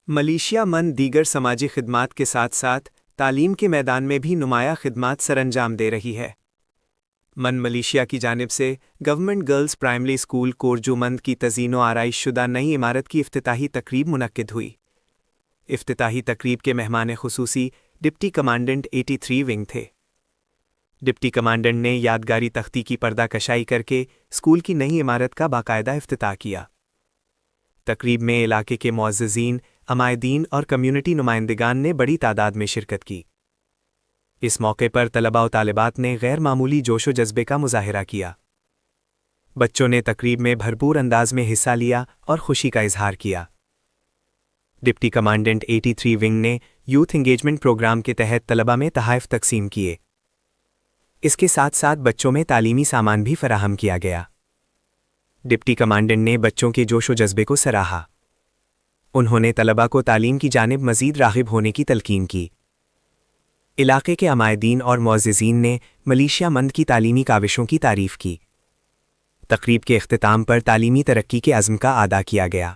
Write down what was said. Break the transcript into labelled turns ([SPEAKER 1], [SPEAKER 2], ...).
[SPEAKER 1] Malaysia दीगर समाजी खिदमात के साथ साथ तालीम के मैदान में भी नुमाया खिदमात सरअंजाम दे रही है। मलेशिया की जानिब से गवर्नमेंट गर्ल्स प्राइमरी स्कूल कोरजूमंद की तज़ीनो आराइश शुदा नई इमारत की इफ्तिताही तकरीब मुनक्किद हुई। इफ्तिताही तकरीब के मेहमान खुसूसी डिप्टी कमांडेंट 83 विंग थे। डिप्टी कमांडेंट ने यादगारी तख्ती की पर्दा कशाई करके स्कूल की नई इमारत का बाकायदा इफ्तिताह किया। तकरीब में इलाके के मुअज़्ज़िज़ीन, अमायदीन और कम्युनिटी नुमाइंदगान ने बड़ी तादाद में शिरकत की। इस मौके पर तलबा और तालिबात ने गैर मामूली जोशो जज्बे का मुजाहिरा किया। बच्चों ने तकरीब में भरपूर अंदाज में हिस्सा लिया और खुशी का इजहार किया। डिप्टी कमांडेंट 83 विंग ने यूथ इंगेजमेंट प्रोग्राम के तहत तलबा में तहाइफ तकसीम किए। इसके साथ साथ बच्चों में तालीमी सामान भी फराहम किया गया। डिप्टी कमांडेंट ने बच्चों के जोशो जज्बे को सराहा। उन्होंने तलबा को तालीम की जानिब मज़ीद राग़िब होने की तलकीन की। इलाके के अमायदीन और मुअज़्ज़िज़ीन ने मलेशिया मंद की तालीमी काविशों की तारीफ़ की। तकरीब के इख्तिताम पर तालीमी तरक्की के अज़्म का आदा किया गया।